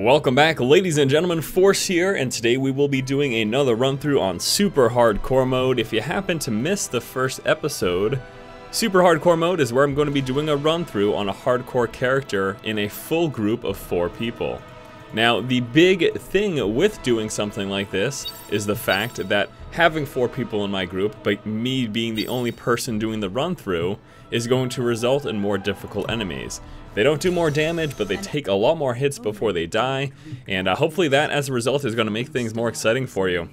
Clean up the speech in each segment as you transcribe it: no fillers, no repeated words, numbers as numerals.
Welcome back, ladies and gentlemen, Force here, and today we will be doing another run through on Super Hardcore Mode. If you happen to miss the first episode, Super Hardcore Mode is where I'm going to be doing a run through on a hardcore character in a full group of 4 people. Now, the big thing with doing something like this is the fact that having 4 people in my group, but me being the only person doing the run through, is going to result in more difficult enemies. They don't do more damage, but they take a lot more hits before they die, and hopefully that, as a result, is going to make things more exciting for you.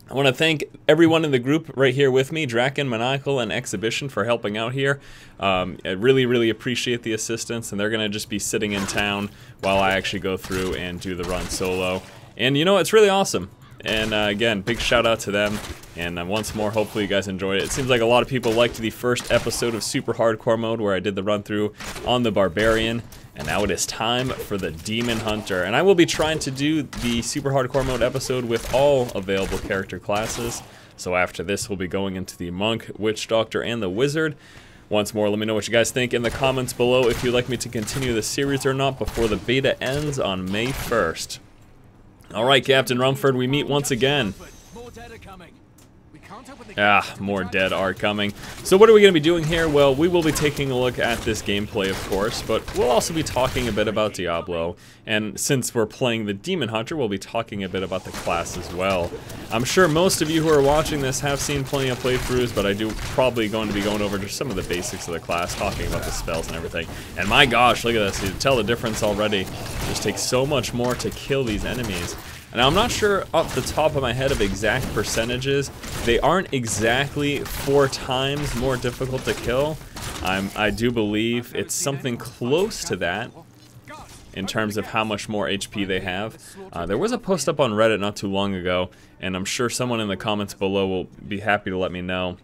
I want to thank everyone in the group right here with me, Draken, Maniacal, and Exhibition, for helping out here. I really appreciate the assistance, and they're going to just be sitting in town while I actually go through and do the run solo. And you know, it's really awesome. And again, big shout out to them, and once more, hopefully you guys enjoyed it. It seems like a lot of people liked the first episode of Super Hardcore Mode where I did the run through on the Barbarian, and now it is time for the Demon Hunter. And I will be trying to do the Super Hardcore Mode episode with all available character classes. So after this, we'll be going into the Monk, Witch Doctor, and the Wizard. Once more, let me know what you guys think in the comments below if you'd like me to continue the series or not before the beta ends on May 1st. Alright, Captain Rumford, we meet once again. More dead are coming. So what are we going to be doing here? Well, we will be taking a look at this gameplay, of course, but we'll also be talking a bit about Diablo. And since we're playing the Demon Hunter, we'll be talking a bit about the class as well. I'm sure most of you who are watching this have seen plenty of playthroughs, but I do probably going to be going over just some of the basics of the class, talking about the spells and everything. And my gosh, look at this. You can tell the difference already. It just takes so much more to kill these enemies. And I'm not sure off the top of my head of exact percentages. They aren't exactly 4 times more difficult to kill. I do believe it's something close to that in terms of how much more HP they have. There was a post up on Reddit not too long ago, and I'm sure someone in the comments below will be happy to let me know.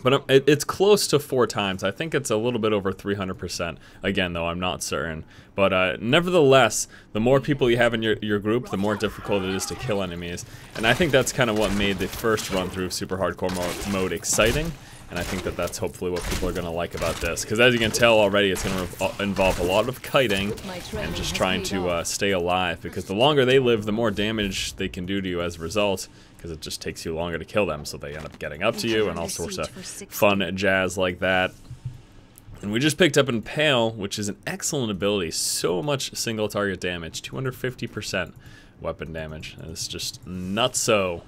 But it's close to 4 times. I think it's a little bit over 300%. Again, though, I'm not certain. But nevertheless, the more people you have in your group, the more difficult it is to kill enemies. And I think that's kind of what made the first run through Super Hardcore mode exciting. And I think that that's hopefully what people are going to like about this. Because as you can tell already, it's going to involve a lot of kiting and just trying to stay alive. Because the longer they live, the more damage they can do to you as a result. Because it just takes you longer to kill them, so they end up getting up to you and all sorts of fun jazz like that. And we just picked up Impale, which is an excellent ability. So much single target damage, 250% weapon damage. It's just nutso.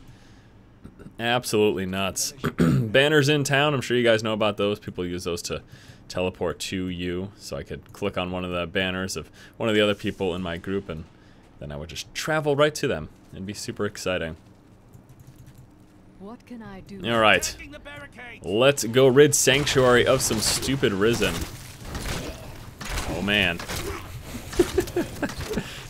Absolutely nuts. Banners in town, I'm sure you guys know about those. People use those to teleport to you. So I could click on one of the banners of one of the other people in my group, and then I would just travel right to them. It'd be super exciting. What can I do? Alright, let's go rid Sanctuary of some stupid Risen. Oh man.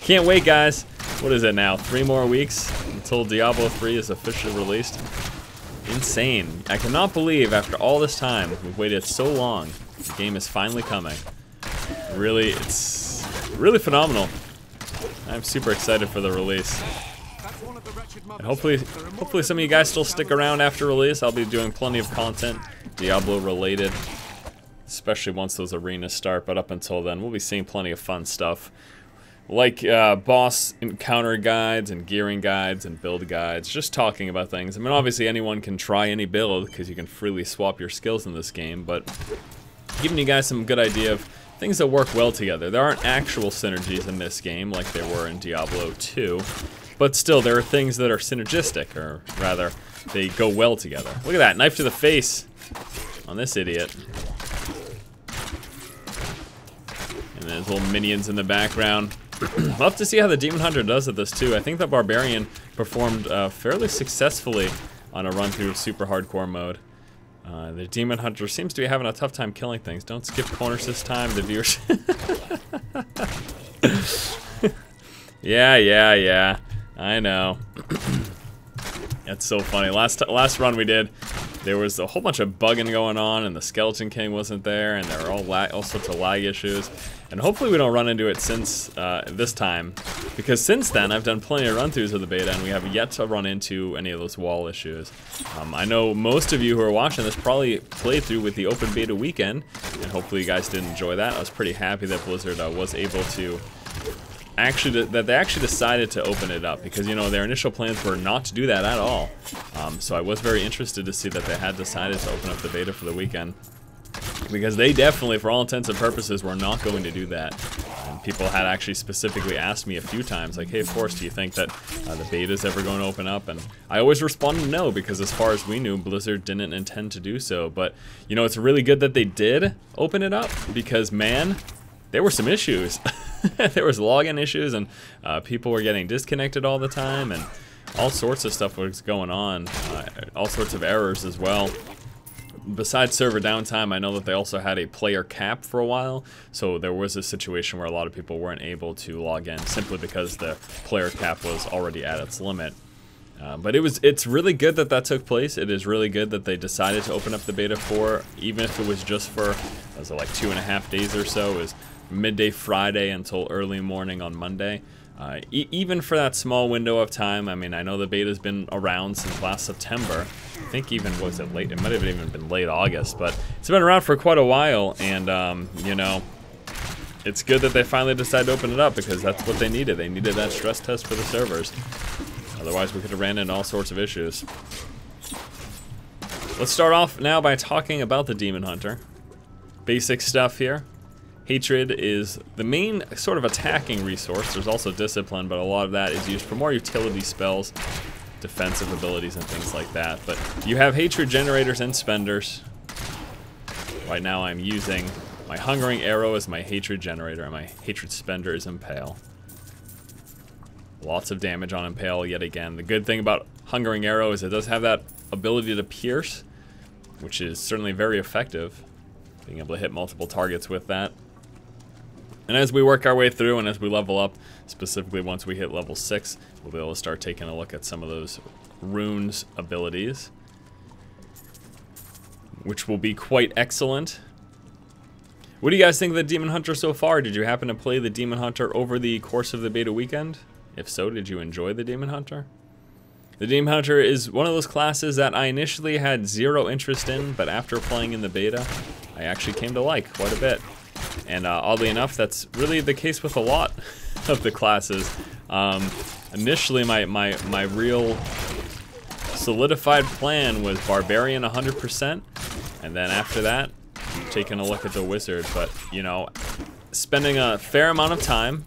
Can't wait, guys. What is it now? 3 more weeks until Diablo 3 is officially released? Insane. I cannot believe after all this time, we've waited so long, the game is finally coming. Really, it's really phenomenal. I'm super excited for the release. And hopefully some of you guys still stick around after release. I'll be doing plenty of content, Diablo related, especially once those arenas start. But up until then, we'll be seeing plenty of fun stuff, like boss encounter guides and gearing guides and build guides, just talking about things. I mean, obviously anyone can try any build because you can freely swap your skills in this game, but giving you guys some good idea of things that work well together. There aren't actual synergies in this game like there were in Diablo 2. But still, there are things that are synergistic, or rather, they go well together. Look at that, knife to the face on this idiot. And there's little minions in the background. We'll have to see how the Demon Hunter does at this too. I think the Barbarian performed fairly successfully on a run through of Super Hardcore mode. The Demon Hunter seems to be having a tough time killing things. Don't skip corners this time, the viewers. Yeah. I know. That's so funny. Last run we did, there was a whole bunch of bugging going on, and the Skeleton King wasn't there, and there were all sorts of lag issues. And hopefully we don't run into it since this time, because since then I've done plenty of run-throughs of the beta, and we have yet to run into any of those wall issues. I know most of you who are watching this probably played through with the open beta weekend, and hopefully you guys did enjoy that. I was pretty happy that Blizzard was able to they actually decided to open it up, because, you know, their initial plans were not to do that at all. So I was very interested to see that they had decided to open up the beta for the weekend, because they definitely, for all intents and purposes, were not going to do that. And people had actually specifically asked me a few times, like, hey, of course, do you think that the beta's ever going to open up? And I always responded no, because as far as we knew, Blizzard didn't intend to do so. But, you know, it's really good that they did open it up, because, man, there were some issues. There was login issues, and people were getting disconnected all the time, and all sorts of stuff was going on, all sorts of errors as well. Besides server downtime, I know that they also had a player cap for a while, so there was a situation where a lot of people weren't able to log in simply because the player cap was already at its limit. But it's really good that that took place. It is really good that they decided to open up the beta for, even if it was just for, was it like 2.5 days or so. It was midday Friday until early morning on Monday. Even for that small window of time, I mean, I know the beta's been around since last September. I think even, was it late? It might have even been late August, but it's been around for quite a while, and, you know, it's good that they finally decided to open it up, because that's what they needed. They needed that stress test for the servers. Otherwise, we could have ran into all sorts of issues. Let's start off now by talking about the Demon Hunter. Basic stuff here. Hatred is the main sort of attacking resource. There's also Discipline, but a lot of that is used for more utility spells, defensive abilities, and things like that. But you have Hatred generators and spenders. Right now I'm using my Hungering Arrow as my Hatred generator, and my Hatred spender is Impale. Lots of damage on Impale yet again. The good thing about Hungering Arrow is it does have that ability to pierce, which is certainly very effective, being able to hit multiple targets with that. And as we work our way through and as we level up, specifically once we hit level 6, we'll be able to start taking a look at some of those runes abilities, which will be quite excellent. What do you guys think of the Demon Hunter so far? Did you happen to play the Demon Hunter over the course of the beta weekend? If so, did you enjoy the Demon Hunter? The Demon Hunter is one of those classes that I initially had zero interest in, but after playing in the beta, I actually came to like quite a bit. And oddly enough, that's really the case with a lot of the classes. Initially, my real solidified plan was Barbarian 100%, and then after that, taking a look at the Wizard. But, you know, spending a fair amount of time,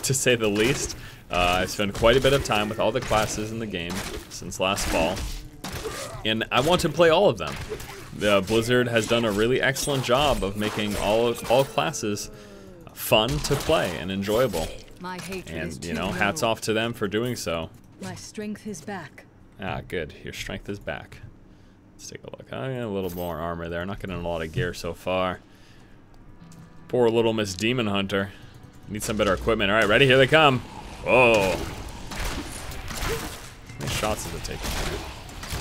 to say the least, I spent quite a bit of time with all the classes in the game since last fall, and I want to play all of them. The Blizzard has done a really excellent job of making all classes fun to play and enjoyable. And, you know, hats off to them for doing so. My strength is back. Ah, good. Your strength is back. Let's take a look. I got a little more armor there. Not getting a lot of gear so far. Poor little Miss Demon Hunter. Need some better equipment. All right, ready? Here they come. Whoa. How many shots does it take?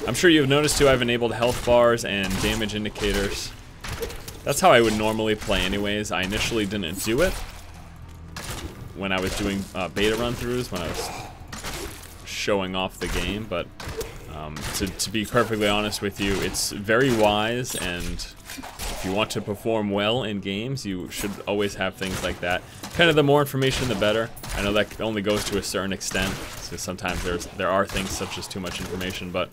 I'm sure you've noticed too, I've enabled health bars and damage indicators. That's how I would normally play anyways. I initially didn't do it when I was doing beta run-throughs, when I was showing off the game, but to be perfectly honest with you, it's very wise, and if you want to perform well in games, you should always have things like that. Kind of the more information, the better. I know that only goes to a certain extent, so sometimes there are things such as too much information, but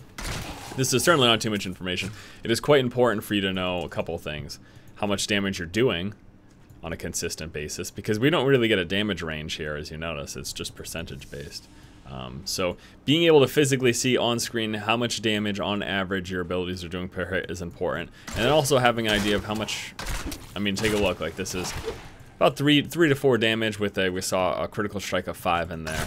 this is certainly not too much information. It is quite important for you to know a couple things. How much damage you're doing on a consistent basis, because we don't really get a damage range here, as you notice. It's just percentage based. So being able to physically see on screen how much damage on average your abilities are doing per hit is important. And then also having an idea of how much, I mean, take a look, like this is about 3 to 4 damage with we saw a critical strike of 5 in there.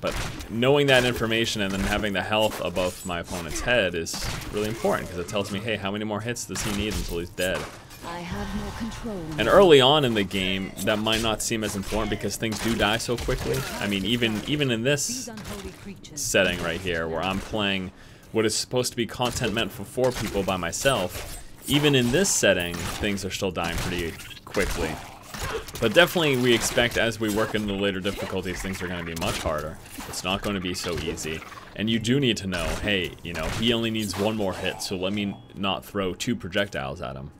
But knowing that information and then having the health above my opponent's head is really important, because it tells me, hey, how many more hits does he need until he's dead? I have no control. And early on in the game, that might not seem as important because things do die so quickly. I mean, even in this setting right here, where I'm playing what is supposed to be content meant for 4 people by myself, even in this setting, things are still dying pretty quickly. But definitely we expect as we work into the later difficulties, things are going to be much harder. It's not going to be so easy. And you do need to know, hey, you know, he only needs 1 more hit, so let me not throw 2 projectiles at him.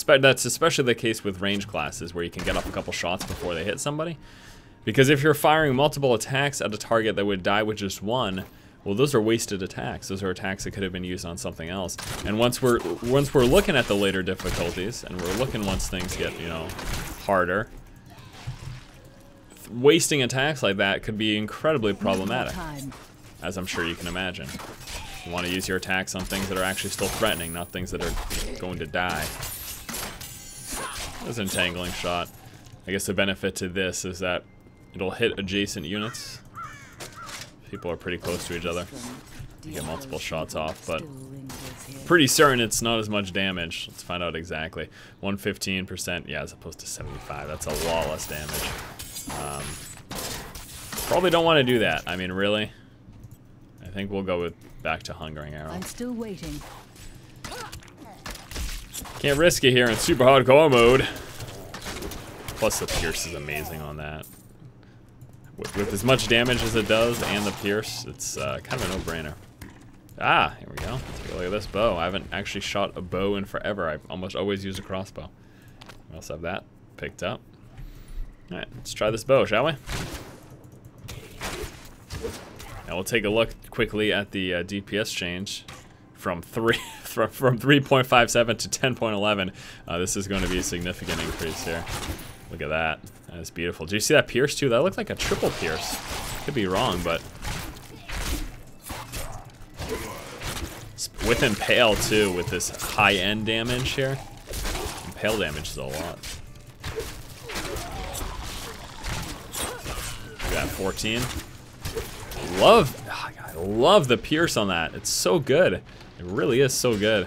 That's especially the case with range classes, where you can get off a couple shots before they hit somebody. Because if you're firing multiple attacks at a target that would die with just one, well, those are wasted attacks. Those are attacks that could have been used on something else. And once we're looking at the later difficulties, and we're looking once things get, you know, harder, wasting attacks like that could be incredibly problematic, as I'm sure you can imagine. You want to use your attacks on things that are actually still threatening, not things that are going to die. That's an entangling shot. I guess the benefit to this is that it'll hit adjacent units. People are pretty close to each other. You get multiple shots off, but pretty certain it's not as much damage. Let's find out exactly. 115%, yeah, as opposed to 75. That's a lot less damage. Probably don't want to do that. I mean, really? I think we'll go with back to Hungering Arrow. I'm still waiting. Can't risk it here in super hardcore mode. Plus the Pierce is amazing on that. With as much damage as it does and the Pierce, it's kind of a no-brainer. Ah, here we go. Take a look at this bow. I haven't actually shot a bow in forever. I almost always use a crossbow. We also have that picked up. Alright, let's try this bow, shall we? Now we'll take a look quickly at the DPS change from 3.57 to 10.11. This is going to be a significant increase here. Look at that. That is beautiful. Do you see that Pierce too? That looked like a triple Pierce. Could be wrong, but with Impale too, with this high-end damage here. Impale damage is a lot. We got 14. I love the Pierce on that. It's so good. It really is so good.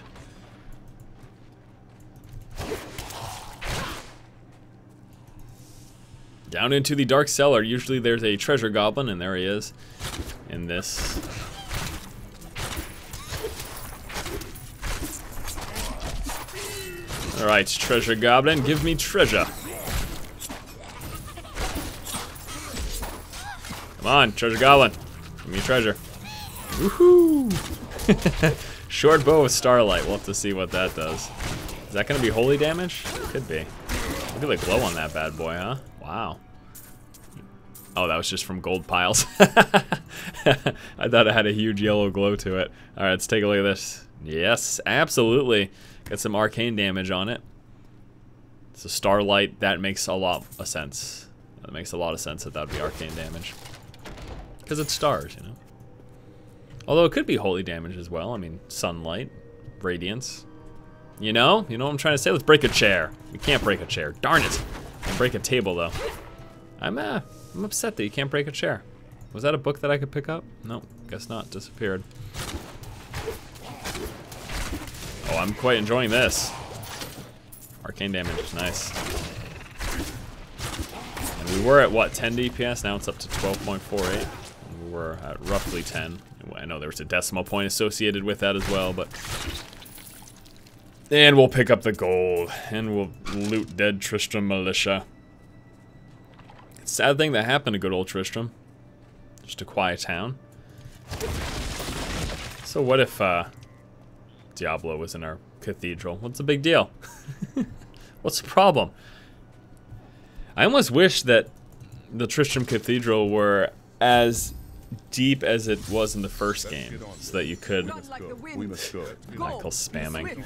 Down into the dark cellar. Usually there's a treasure goblin, and there he is in this. Alright, treasure goblin, give me treasure. Come on, treasure goblin. Give me treasure. Woohoo! Short bow with starlight. We'll have to see what that does. Is that going to be holy damage? Could be. Look at the glow on that bad boy, huh? Wow. Oh, that was just from gold piles. I thought it had a huge yellow glow to it. Alright, let's take a look at this. Yes, absolutely. Got some arcane damage on it. So starlight, that makes a lot of sense. That makes a lot of sense that that would be arcane damage. Because it's stars, you know. Although it could be holy damage as well. I mean, sunlight, radiance. You know what I'm trying to say? Let's break a chair. We can't break a chair. Darn it. I can break a table though. I'm upset that you can't break a chair. Was that a book that I could pick up? No, guess not. Disappeared. Oh, I'm quite enjoying this. Arcane damage is nice. And we were at what, 10 DPS? Now it's up to 12.48. We were at roughly 10. I know there was a decimal point associated with that as well, but. And we'll pick up the gold, and we'll loot dead Tristram militia. Sad thing that happened to good old Tristram. Just a quiet town. So what if Diablo was in our cathedral? What's the big deal? What's the problem? I almost wish that the Tristram Cathedral were as deep as it was in the first game, so that you could Michael spamming,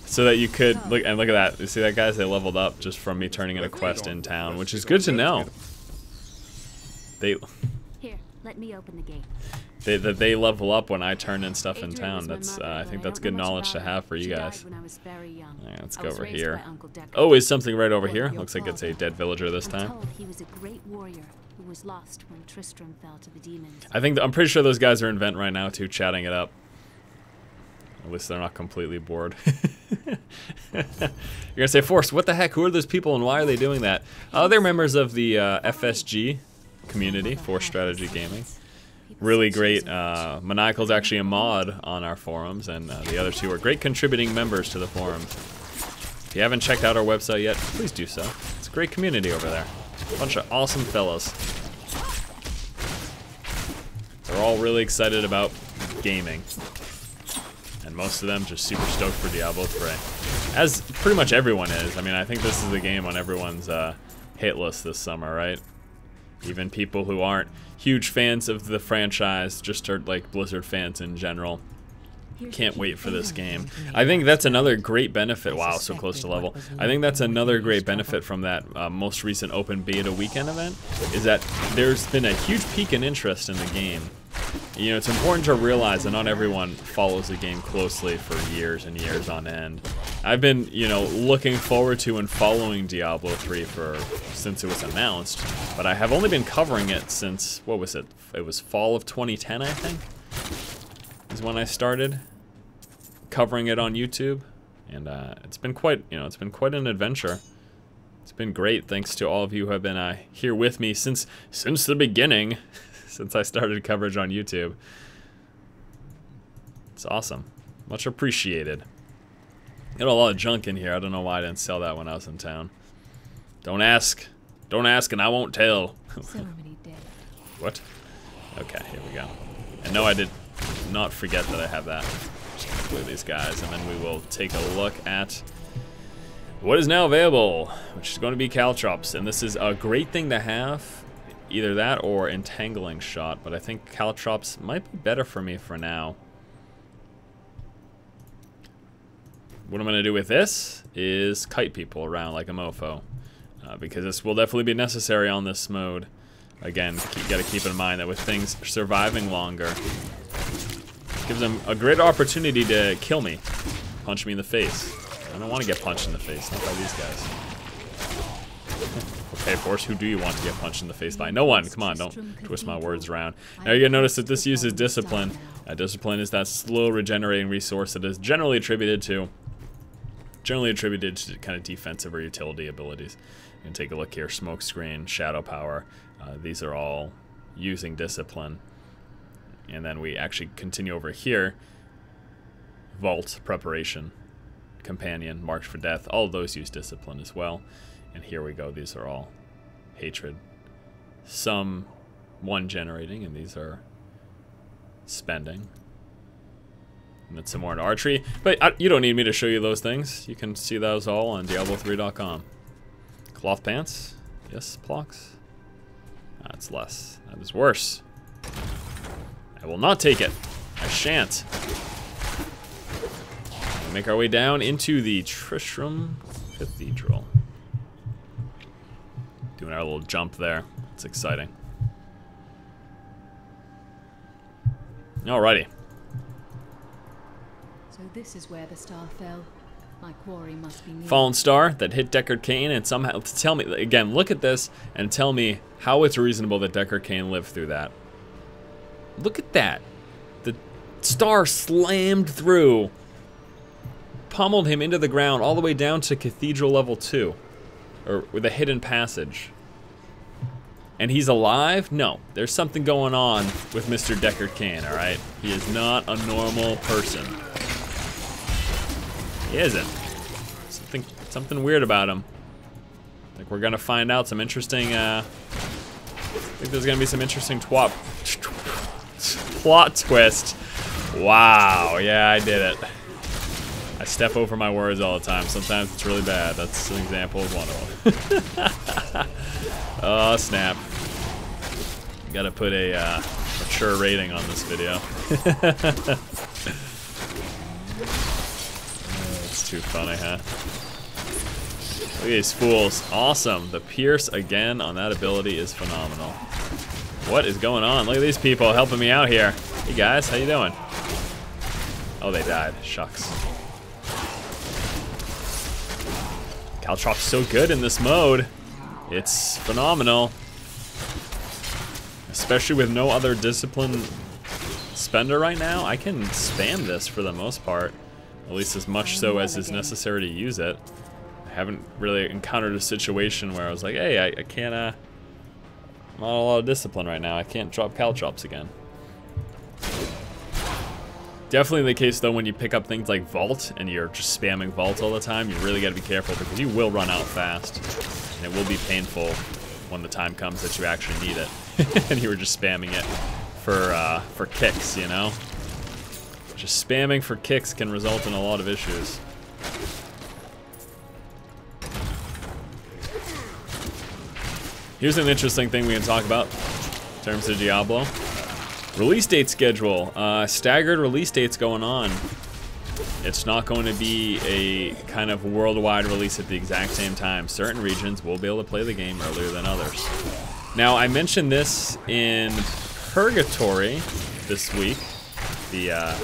so that you could look at that. You see that, guys? They leveled up just from me turning in a quest in town, which is good to know. Here, let me open the gate. They level up when I turn in stuff in town. That's I think that's good knowledge to have for you guys. Alright, let's go over here. Oh, is something right over here? Looks like it's a dead villager this time. He was a great warrior who was lost when Tristram fell to the demons. I'm pretty sure those guys are in vent right now too, chatting it up. At least they're not completely bored. You're gonna say, Force, what the heck? Who are those people and why are they doing that? They're members of the FSG community, Force Strategy Gaming. Really great. Maniacal's actually a mod on our forums, and the other two are great contributing members to the forums. If you haven't checked out our website yet, please do so. It's a great community over there. A bunch of awesome fellows. They're all really excited about gaming. And most of them just super stoked for Diablo 3. As pretty much everyone is. I mean, I think this is the game on everyone's hit list this summer, right? Even people who aren't huge fans of the franchise, just are like Blizzard fans in general. Can't wait for this game. I think that's another great benefit. Wow, so close to level. I think that's another great benefit from that most recent open beta weekend event, is that there's been a huge peak in interest in the game. You know, it's important to realize that not everyone follows the game closely for years and years on end. I've been, you know, looking forward to and following Diablo 3 since it was announced, but I have only been covering it since, what was it? It was fall of 2010, I think, is when I started covering it on YouTube, and it's been quite, you know, it's been quite an adventure. It's been great, thanks to all of you who have been here with me since the beginning. Since I started coverage on YouTube. It's awesome. Much appreciated. Got a lot of junk in here. I don't know why I didn't sell that when I was in town. Don't ask. Don't ask and I won't tell. What? Okay, here we go. And no, I did not forget that I have that. Just play these guys, and then we will take a look at what is now available, which is going to be caltrops. And this is a great thing to have. Either that or entangling shot, but I think caltrops might be better for me for now. What I'm gonna do with this is kite people around like a mofo, because this will definitely be necessary on this mode. Again, you gotta keep in mind that with things surviving longer, it gives them a great opportunity to kill me, punch me in the face. I don't want to get punched in the face, not by these guys. Okay, Force, who do you want to get punched in the face by? No one. Come on, don't twist my words around. Now you're going to notice that this uses Discipline. Discipline is that slow regenerating resource that is generally attributed to kind of defensive or utility abilities. You can take a look here. Smoke Screen, Shadow Power. These are all using Discipline. And then we actually continue over here. Vault, Preparation, Companion, March for Death. All of those use Discipline as well. And here we go, these are all hatred. Some one generating, and these are spending. And then some more in archery. But you don't need me to show you those things. You can see those all on Diablo3.com. Cloth pants. Yes, Plox. That's less. That is worse. I will not take it. I shan't. We'll make our way down into the TRISTRAM Cathedral. Doing our little jump there. It's exciting. Alrighty. So this is where the star fell. My quarry must be near. Fallen star that hit Deckard Cain, and somehow, tell me, again, look at this and tell me how it's reasonable that Deckard Cain lived through that. Look at that. The star slammed through, pummeled him into the ground all the way down to Cathedral level 2. Or with a hidden passage. And he's alive? No. There's something going on with Mr. Deckard Cain, alright? He is not a normal person. He isn't. Something weird about him. I think we're gonna find out some interesting, I think there's gonna be some interesting plot twist. Wow, yeah, I did it. I step over my words all the time. Sometimes it's really bad. That's an example of one of them. Oh, snap. Gotta put a mature rating on this video. It's too funny, huh? Look at these fools. Awesome. The Pierce again on that ability is phenomenal. What is going on? Look at these people helping me out here. Hey guys, how you doing? Oh, they died. Shucks. Caltrop's so good in this mode. It's phenomenal. Especially with no other discipline spender right now. I can spam this for the most part. At least as much so as is necessary to use it. I haven't really encountered a situation where I was like, hey, I can't, I'm not a lot of discipline right now. I can't drop caltrops again. Definitely the case though when you pick up things like Vault and you're just spamming Vault all the time, you really gotta be careful because you will run out fast. And it will be painful when the time comes that you actually need it. And you were just spamming it for kicks, you know? Just spamming for kicks can result in a lot of issues. Here's an interesting thing we can talk about in terms of Diablo. Release date schedule. Staggered release dates going on. It's not going to be a kind of worldwide release at the exact same time. Certain regions will be able to play the game earlier than others. Now, I mentioned this in Purgatory this week, the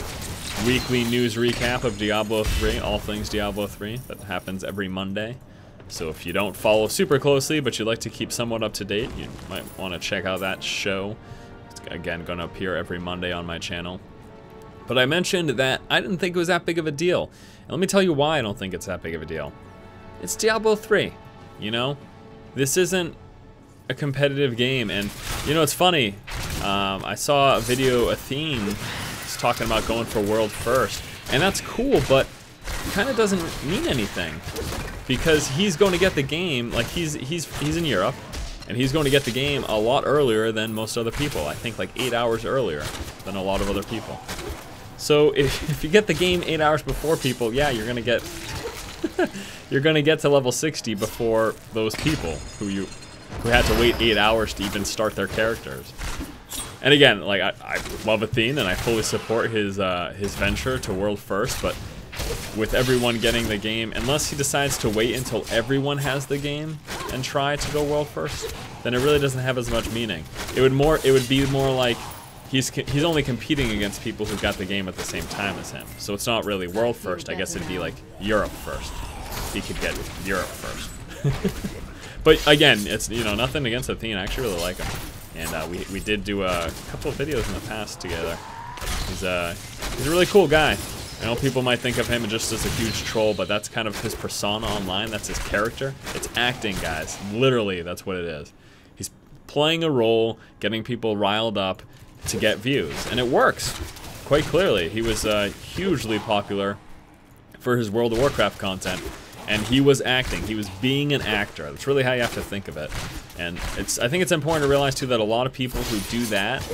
weekly news recap of Diablo 3, all things Diablo 3, that happens every Monday. So if you don't follow super closely, but you'd like to keep somewhat up to date, you might want to check out that show. It's, again, going to appear every Monday on my channel. But I mentioned that I didn't think it was that big of a deal. And let me tell you why I don't think it's that big of a deal. It's Diablo 3, you know? This isn't a competitive game. And, you know, it's funny. I saw a video, Athene was talking about going for world first. And that's cool, but it kind of doesn't mean anything. Because he's going to get the game, like he's in Europe, and he's going to get the game a lot earlier than most other people. I think like 8 hours earlier than a lot of other people. So if you get the game 8 hours before people, yeah, you're gonna get you're gonna get to level 60 before those people who had to wait 8 hours to even start their characters. And again, like I love Athene and I fully support his venture to world first, but with everyone getting the game, unless he decides to wait until everyone has the game and try to go world first, then it really doesn't have as much meaning. It would be more like he's only competing against people who got the game at the same time as him. So it's not really world first. I guess it'd be like Europe first. He could get Europe first. But again, it's, you know, nothing against Athene. I actually really like him, and we did do a couple of videos in the past together. He's a really cool guy. I know people might think of him just as a huge troll, but that's kind of his persona online. That's his character. It's acting, guys. Literally, that's what it is. He's playing a role, getting people riled up to get views, and it works quite clearly. He was hugely popular for his World of Warcraft content, and he was acting. He was being an actor. That's really how you have to think of it. And I think it's important to realize too that a lot of people who do that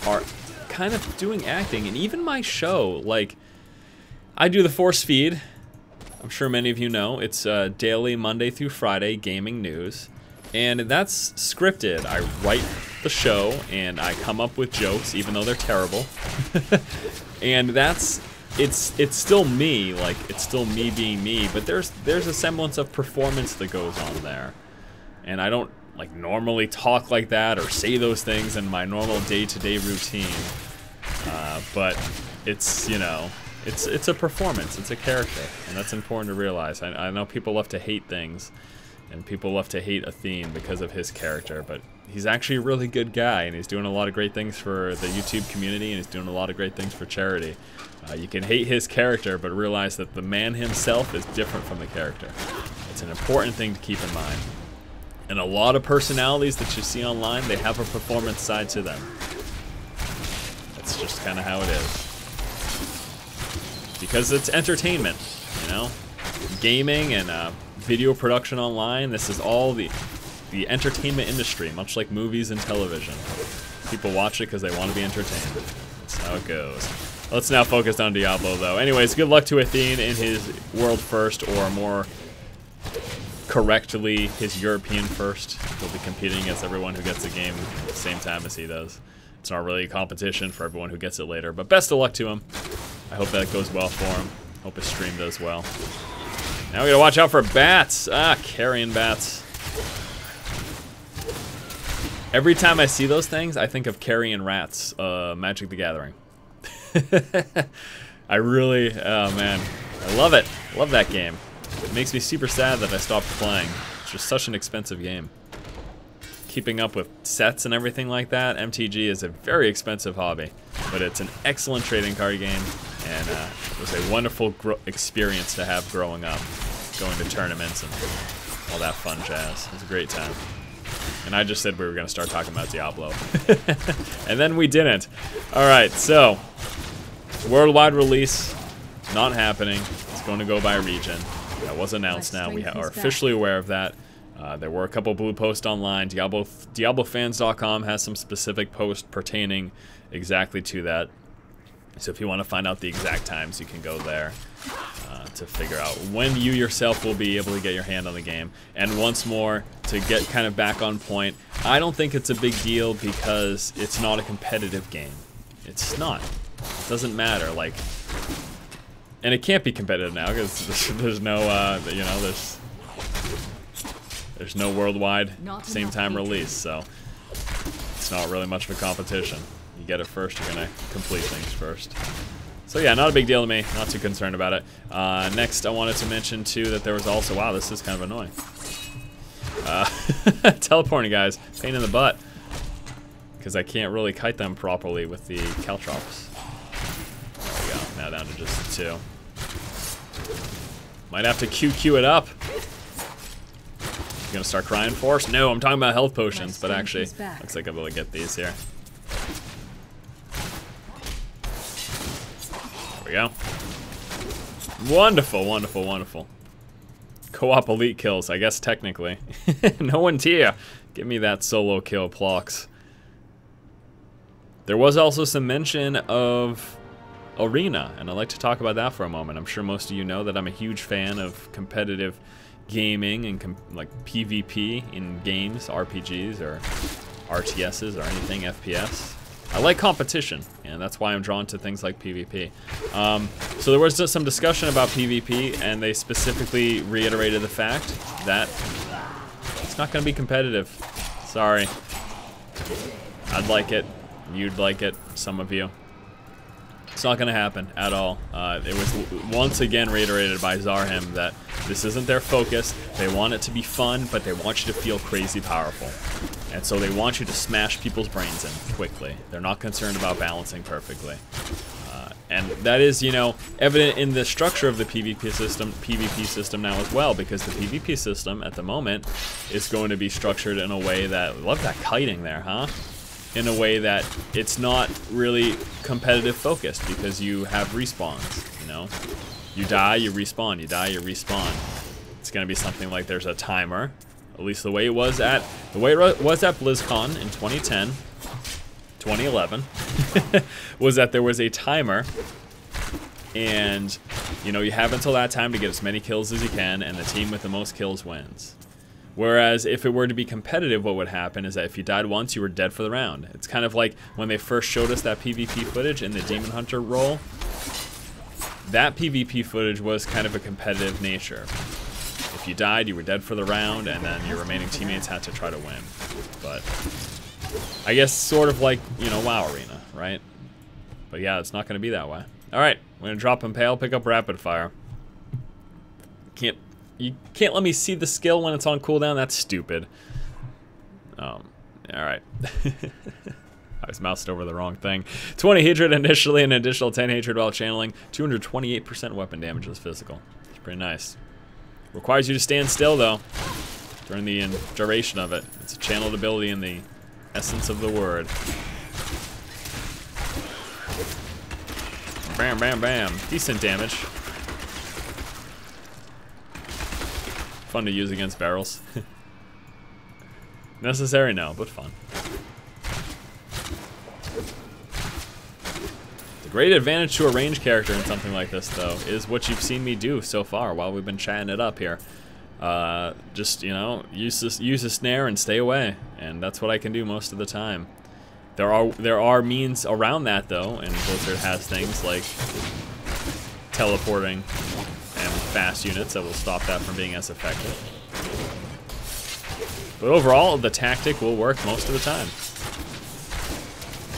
are kind of doing acting. And even my show, like, I do the Force feed. I'm sure many of you know. It's daily Monday through Friday gaming news. And that's scripted. I write the show and I come up with jokes, even though they're terrible. And it's still me, like it's still me being me, but there's a semblance of performance that goes on there. And I don't like normally talk like that or say those things in my normal day-to-day routine. But it's, you know, it's a performance, it's a character, and that's important to realize. I know people love to hate things, and people love to hate Athene because of his character, but he's actually a really good guy, and he's doing a lot of great things for the YouTube community, and he's doing a lot of great things for charity. You can hate his character, but realize that the man himself is different from the character. It's an important thing to keep in mind. And a lot of personalities that you see online, they have a performance side to them. That's just kind of how it is. Because it's entertainment, you know? Gaming and video production online, this is all the entertainment industry, much like movies and television. People watch it because they want to be entertained. That's how it goes. Let's now focus on Diablo, though. Anyways, good luck to Athene in his world first, or more correctly, his European first. He'll be competing against everyone who gets the game at the same time as he does. It's not really a competition for everyone who gets it later, but best of luck to him. I hope that goes well for him. Hope his stream does well. Now we gotta watch out for bats. Carrion bats. Every time I see those things, I think of carrion rats, Magic the Gathering. I really, oh man, I love it. I love that game. It makes me super sad that I stopped playing. It's just such an expensive game. Keeping up with sets and everything like that, MTG is a very expensive hobby, but it's an excellent trading card game, and it was a wonderful experience to have growing up, going to tournaments and all that fun jazz. It was a great time. And I just said we were going to start talking about Diablo. And then we didn't. Alright, so, worldwide release, not happening. It's going to go by region. That was announced now. We are officially aware of that. There were a couple blue posts online. DiabloFans.com has some specific posts pertaining exactly to that. So if you want to find out the exact times, you can go there. to figure out when you yourself will be able to get your hand on the game. And once more, to get kind of back on point, I don't think it's a big deal because it's not a competitive game. It's not. It doesn't matter. Like, and it can't be competitive now because there's no, you know, there's no worldwide same time release, so it's not really much of a competition. You get it first, you're gonna complete things first. So yeah, not a big deal to me. Not too concerned about it. Next, I wanted to mention too that there was also, wow, this is kind of annoying. Teleporting guys, pain in the butt, because I can't really kite them properly with the caltrops. There we go. Now down to just 2. Might have to QQ it up. You gonna start crying for us? No, I'm talking about health potions, but actually, looks like I'm able to get these here. There we go. Wonderful, wonderful, wonderful. Co-op elite kills, I guess technically. No one tier. Give me that solo kill, Plox. There was also some mention of Arena, and I'd like to talk about that for a moment. I'm sure most of you know that I'm a huge fan of competitive gaming and like PvP in games, RPGs or RTSs or anything FPS. I like competition, and that's why I'm drawn to things like PvP. So there was just some discussion about PvP, and they specifically reiterated the fact that it's not going to be competitive. Sorry. I'd like it. You'd like it. Some of you. It's not going to happen at all. It was once again reiterated by Zarham that this isn't their focus. They want it to be fun, but they want you to feel crazy powerful. And so they want you to smash people's brains in quickly. They're not concerned about balancing perfectly. And that is, you know, evident in the structure of the PvP system now as well, because the PvP system at the moment is going to be structured in a way that, love that kiting there, huh? In a way that it's not really competitive focused, because you have respawns, you know? You die, you respawn, you die, you respawn. It's gonna be something like there's a timer, at least the way it was at BlizzCon in 2010, 2011, was that there was a timer, and you know, you have until that time to get as many kills as you can, and the team with the most kills wins. Whereas if it were to be competitive, what would happen is that if you died once, you were dead for the round. It's kind of like when they first showed us that PvP footage in the Demon Hunter role. That PvP footage was kind of a competitive nature. If you died, you were dead for the round, and then your remaining teammates had to try to win. But I guess sort of like, you know, WoW Arena, right? But yeah, it's not going to be that way. All right, I'm going to drop Impale, pick up Rapid Fire. You can't let me see the skill when it's on cooldown. That's stupid. All right. I was moused over the wrong thing. 20 hatred initially, an additional 10 hatred while channeling. 228% weapon damage with physical. It's pretty nice. Requires you to stand still though during the duration of it. It's a channeled ability in the essence of the word. Bam, bam, bam. Decent damage. Fun to use against barrels. Necessary? No, but fun. The great advantage to a ranged character in something like this, though, is what you've seen me do so far while we've been chatting it up here. Just, you know, use a snare and stay away, and that's what I can do most of the time. There are means around that, though, and Blizzard has things like teleporting and fast units that will stop that from being as effective. But overall, the tactic will work most of the time.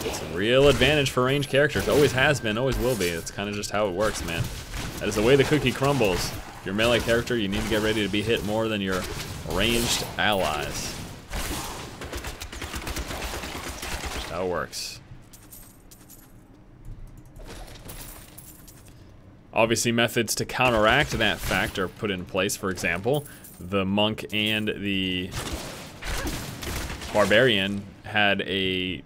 It's a real advantage for ranged characters. Always has been, always will be. It's kind of just how it works, man. That is the way the cookie crumbles. If you're a melee character, you need to get ready to be hit more than your ranged allies. Just how it works. Obviously, methods to counteract that fact are put in place. For example, the monk and the barbarian had a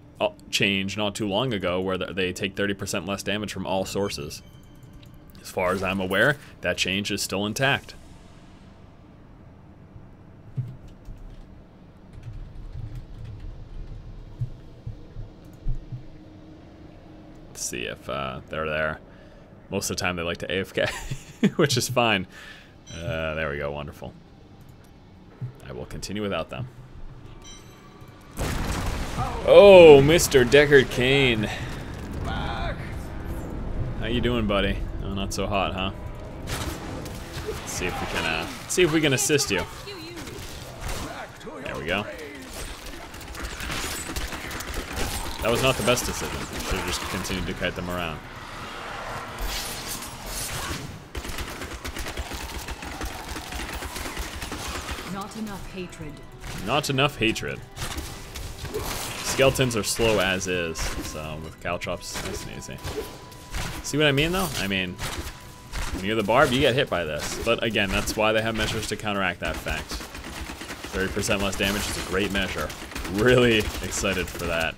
change not too long ago where they take 30% less damage from all sources. As far as I'm aware, that change is still intact. Let's see if they're there. Most of the time they like to AFK. which is fine. There we go, wonderful. I will continue without them. Oh, Mr. Deckard Cain. How you doing, buddy? Oh, not so hot, huh? Let's see if we can assist you. There we go. That was not the best decision. Should have just continued to kite them around. Not enough hatred. Not enough hatred. Skeletons are slow as is, so with caltrops, nice and easy. See what I mean, though? I mean, when you're the barb, you get hit by this. But again, that's why they have measures to counteract that fact. 30% less damage is a great measure. Really excited for that.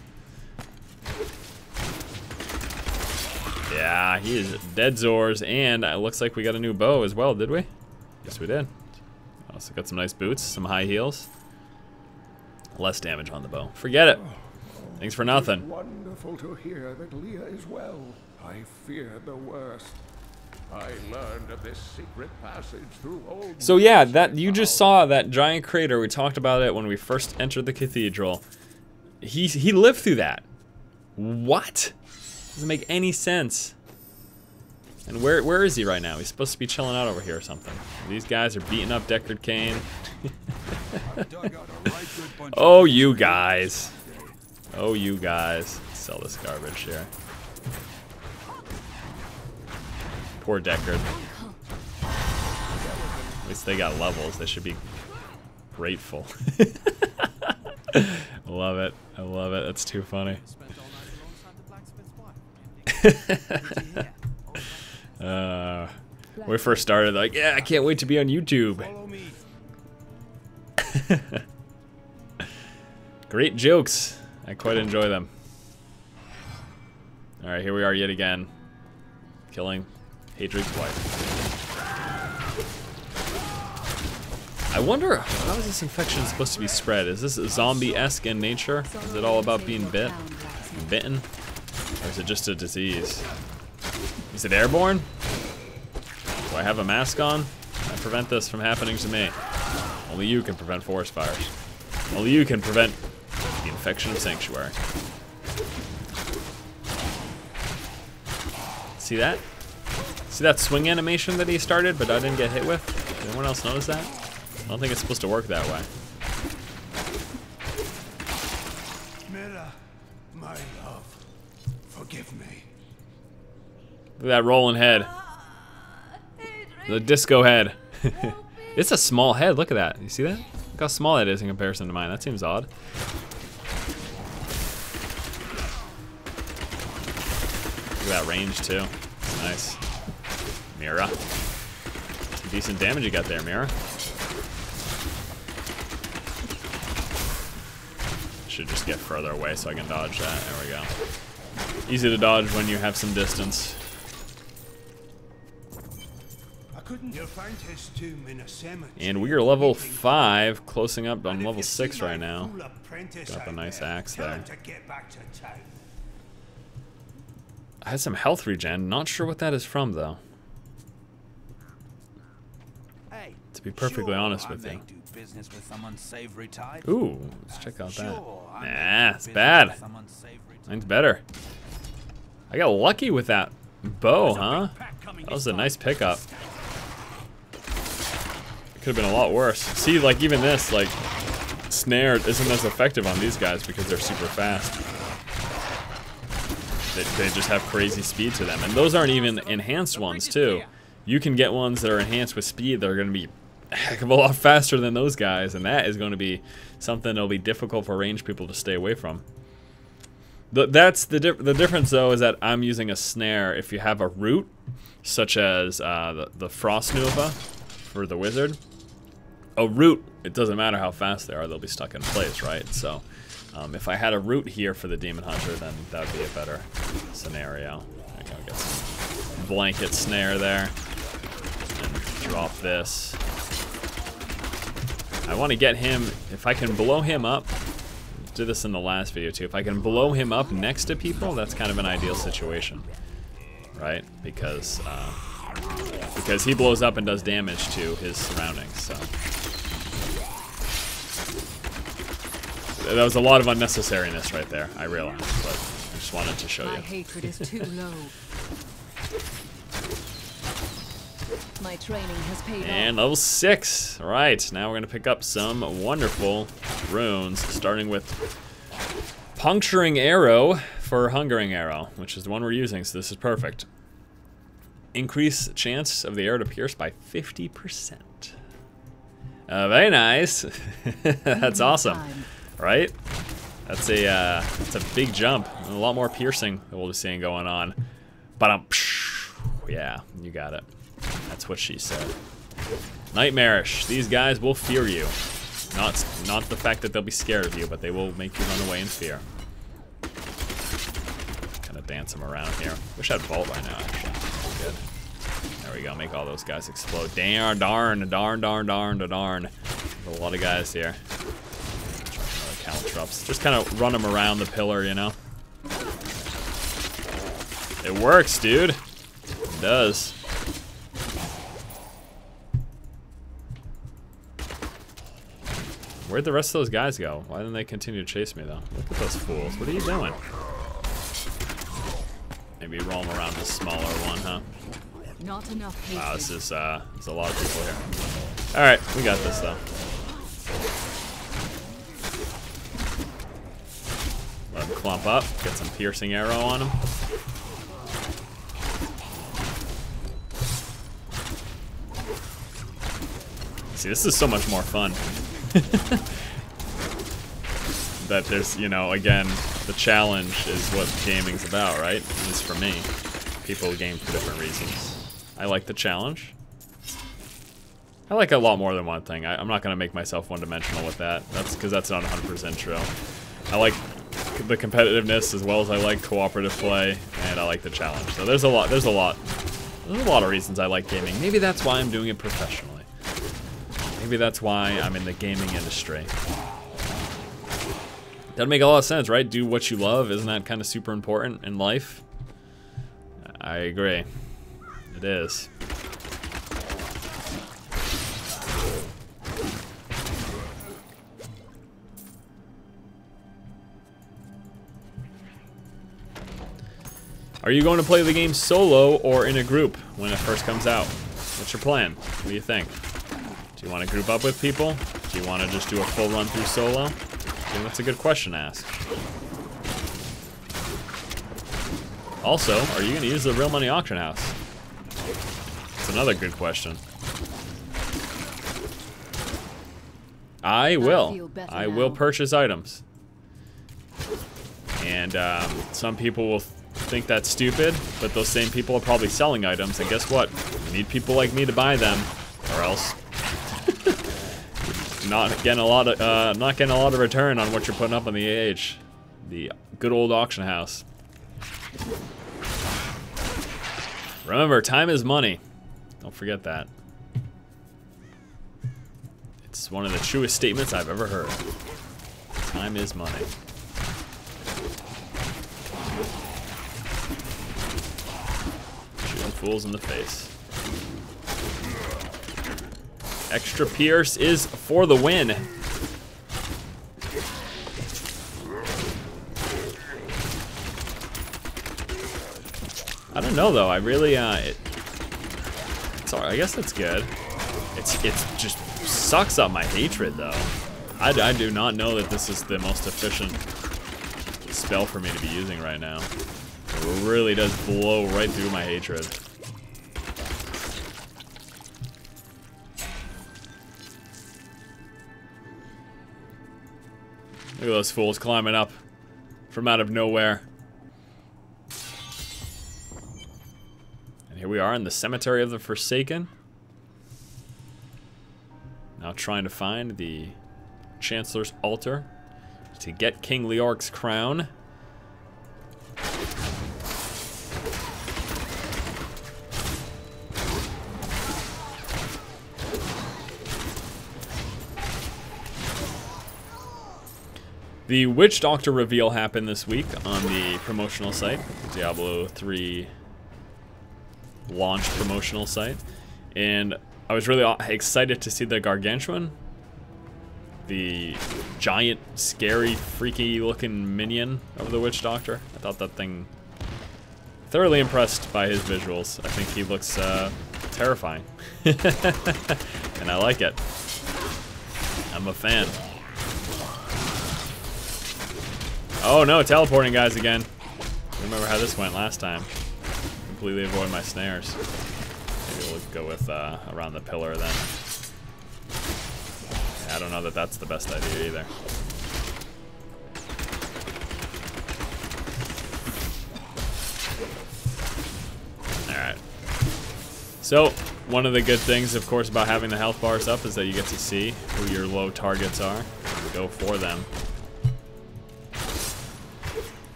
Yeah, he is dead Zors, and it looks like we got a new bow as well, did we? Yes, we did. Also got some nice boots, some high heels. Less damage on the bow. Forget it. Thanks for nothing. It's wonderful to hear that Leah is well. I feared the worst. I learned of this secret passage through old. So yeah, that you just saw that giant crater. We talked about it when we first entered the cathedral. He lived through that. What? Doesn't make any sense. And where is he right now? He's supposed to be chilling out over here or something. These guys are beating up Deckard Cain. Oh, you guys. Oh, you guys. Let's sell this garbage here. Poor Deckard. At least they got levels. They should be grateful. Love it. I love it. That's too funny. When we first started, like, yeah, I can't wait to be on YouTube. Great jokes. I quite enjoy them. Alright, here we are yet again. Killing Hadrian's wife. I wonder, how is this infection supposed to be spread? Is this zombie-esque in nature? Is it all about being bitten? Or is it just a disease? Is it airborne? Do I have a mask on? Can I prevent this from happening to me? Only you can prevent forest fires. Only you can prevent the infection of Sanctuary. See that? See that swing animation that he started but I didn't get hit with? Did anyone else notice that? I don't think it's supposed to work that way. Mira, my love, forgive me. Look at that rolling head. The disco head. It's a small head, look at that. You see that? Look how small that is in comparison to mine. That seems odd. Look at that range too. Nice. Mira. Some decent damage you got there, Mira. Should just get further away so I can dodge that. There we go. Easy to dodge when you have some distance. And we are level 5, closing up on level 6 right now. Got the nice axe there. I had some health regen. Not sure what that is from, though. To be perfectly honest with you. Ooh, let's check out that. Nah, it's bad. Mine's better. I got lucky with that bow, huh? That was a nice pickup. Could have been a lot worse. See, like even this, like snare isn't as effective on these guys because they're super fast. They just have crazy speed to them, and those aren't even enhanced ones too. You can get ones that are enhanced with speed that are going to be a heck of a lot faster than those guys, and that is going to be something that'll be difficult for range people to stay away from. That's the difference though, is that I'm using a snare. If you have a root, such as the Frost Nova for the wizard. A root, it doesn't matter how fast they are, they'll be stuck in place, right? So if I had a root here for the Demon Hunter, then that would be a better scenario. I gotta get some blanket snare there. And drop this. I want to get him, if I can blow him up, I did this in the last video too, if I can blow him up next to people, that's kind of an ideal situation, right? Because because he blows up and does damage to his surroundings. So that was a lot of unnecessariness right there, I realized, but I just wanted to show you. My hatred is too low. My training has paid And off. level 6. All right, now we're gonna pick up some wonderful runes, starting with Puncturing Arrow for Hungering Arrow, which is the one we're using, so this is perfect. Increase chance of the arrow to pierce by 50%. Very nice. That's awesome, right? That's a big jump. A lot more piercing that we'll be seeing going on. But yeah, you got it. That's what she said. Nightmarish. These guys will fear you. Not the fact that they'll be scared of you, but they will make you run away in fear. Kind of dance them around here. Wish I had Bolt right now, actually. Good. There we go. Make all those guys explode. Darn. There's a lot of guys here. Caltrops. Just kind of run them around the pillar, you know? It works, dude. It does. Where'd the rest of those guys go? Why didn't they continue to chase me, though? Look at those fools. What are you doing? Maybe roll them around the smaller one, huh? Not enough hatred. Wow, there's a lot of people here. Alright, we got this, though. Let him clump up. Get some piercing arrow on him. See, this is so much more fun. That there's, you know, again, the challenge is what gaming's about, right? At least for me. People game for different reasons. I like the challenge. I like a lot more than one thing. I'm not gonna make myself one-dimensional with that. That's because that's not 100% true. I like the competitiveness as well as I like cooperative play, and I like the challenge. So there's a lot of reasons I like gaming. Maybe that's why I'm doing it professionally. Maybe that's why I'm in the gaming industry. That'd make a lot of sense, right? Do what you love. Isn't that kind of super important in life? I agree. It is. Are you going to play the game solo or in a group when it first comes out? What's your plan? What do you think? Do you want to group up with people? Do you want to just do a full run through solo? I think that's a good question to ask. Also, are you going to use the real money auction house? That's another good question. I will. I will purchase items. And some people will think that's stupid, but those same people are probably selling items, and guess what? You need people like me to buy them, or else not getting a lot of return on what you're putting up on the AH, the good old auction house. Remember, time is money. Don't forget that. It's one of the truest statements I've ever heard. Time is money. Shooting fools in the face. Extra pierce is for the win. I don't know though. I really it's all right. I guess that's good. It's just sucks up my hatred though. I do not know that this is the most efficient spell for me to be using right now. It really does blow right through my hatred. Look at those fools climbing up from out of nowhere. And here we are in the Cemetery of the Forsaken. Now trying to find the Chancellor's Altar to get King Leoric's crown. The Witch Doctor reveal happened this week on the promotional site, Diablo 3 launch promotional site. And I was really excited to see the Gargantuan, the giant, scary, freaky looking minion of the Witch Doctor. I thought that thing, thoroughly impressed by his visuals. I think he looks terrifying. And I like it. I'm a fan. Oh no, teleporting guys again. I remember how this went last time. Completely avoid my snares. Maybe we'll go with around the pillar then. I don't know that that's the best idea either. Alright. So, one of the good things, of course, about having the health bars up is that you get to see who your low targets are. Go for them.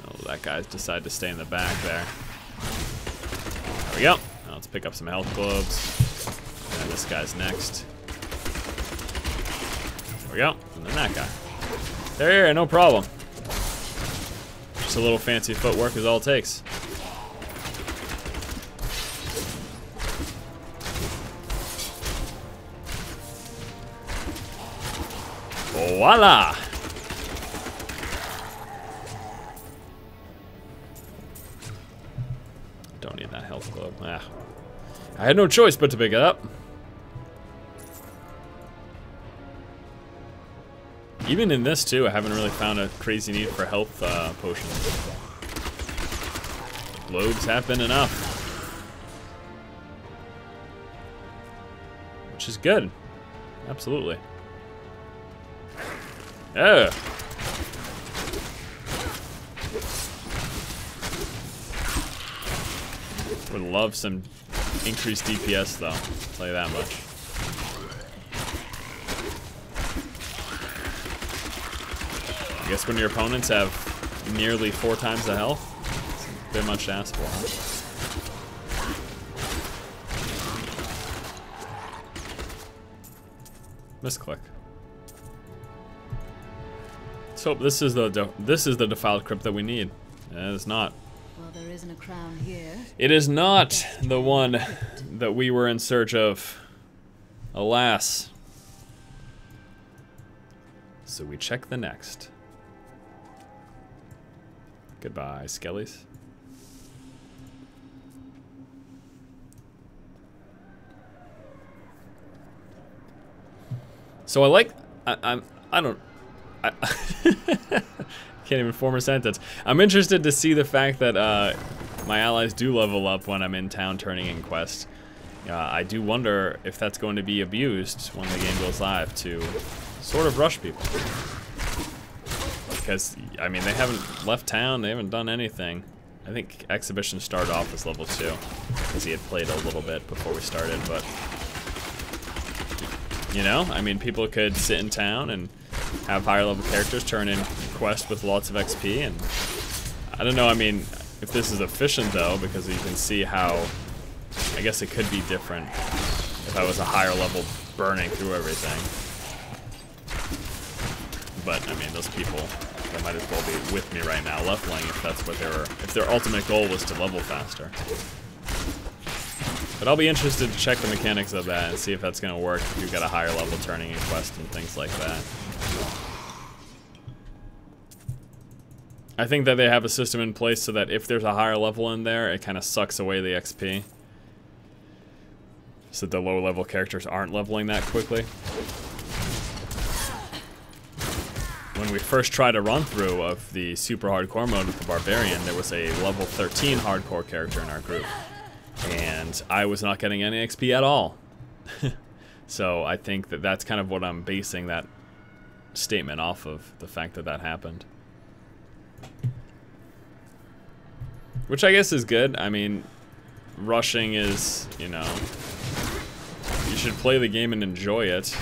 Oh, that guy's decided to stay in the back there. There we go. Now let's pick up some health globes. And this guy's next. There we go. And then that guy. There, no problem. Just a little fancy footwork is all it takes. Voila! Don't need that health globe. Ah. I had no choice but to pick it up. Even in this too, I haven't really found a crazy need for health potions. Globes have been enough. Which is good. Absolutely. Oh. Would love some increased DPS though, I'll tell you that much. I guess when your opponents have nearly 4 times the health, it's a bit much to ask for. Misclick. Let's hope this is the defiled crypt that we need. It is not. Well, there isn't a crown here. It is not the one that we were in search of. Alas. So we check the next. Goodbye, Skellies. So I like, I can't even form a sentence. I'm interested to see the fact that my allies do level up when I'm in town turning in quests. I do wonder if that's going to be abused when the game goes live to sort of rush people. Because, I mean, they haven't left town, they haven't done anything. I think Exhibition started off as level 2, because he had played a little bit before we started, but... You know, I mean, people could sit in town and have higher level characters turn in quests with lots of XP, and... I don't know, I mean, if this is efficient, though, because you can see how... I guess it could be different if I was a higher level burning through everything. But, I mean, those people... They might as well be with me right now, leveling if that's what if their ultimate goal was to level faster. But I'll be interested to check the mechanics of that and see if that's gonna work if you've got a higher level turning in quest and things like that. I think that they have a system in place so that if there's a higher level in there, it kind of sucks away the XP. So the lower level characters aren't leveling that quickly. When we first tried a run through of the super hardcore mode with the Barbarian, there was a level 13 hardcore character in our group. And I was not getting any XP at all. So I think that that's kind of what I'm basing that statement off of, the fact that that happened. Which I guess is good. I mean, rushing is, you know, you should play the game and enjoy it.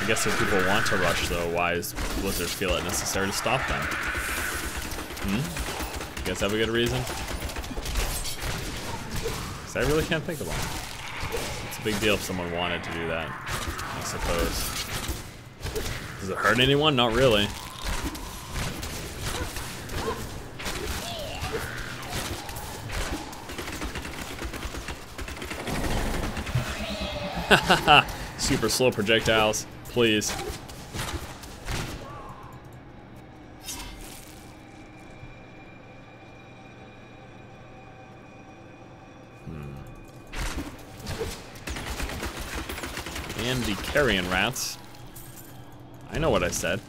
I guess if people want to rush, though, why does Blizzard feel it necessary to stop them? You guys have a good reason? Because I really can't think of one. It's a big deal if someone wanted to do that, I suppose. Does it hurt anyone? Not really. Super slow projectiles, please. And the carrion rats. I know what I said.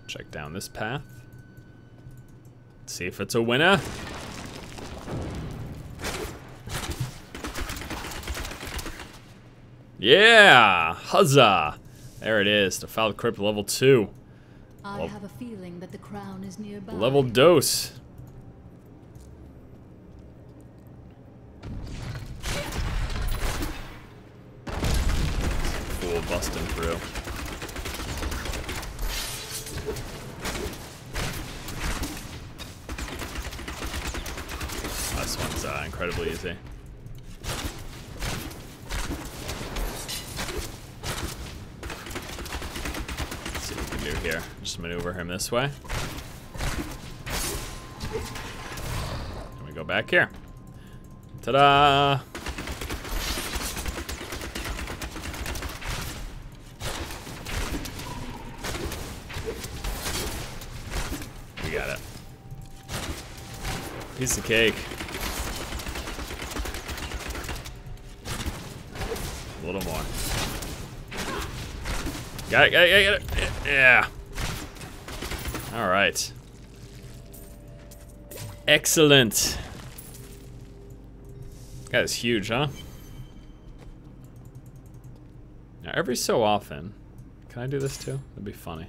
Check down this path. See if it's a winner. Yeah! Huzzah! There it is. Defiled Crypt level 2. I have a feeling that the crown is nearby. Level dose. Fool busting through. This one's incredibly easy. Let's see what we can do here. Just maneuver him this way. Can we go back here? Ta-da! We got it. Piece of cake. A little more. Got it. Yeah. All right. Excellent. That is huge, huh? Now, every so often, can I do this too? That'd be funny.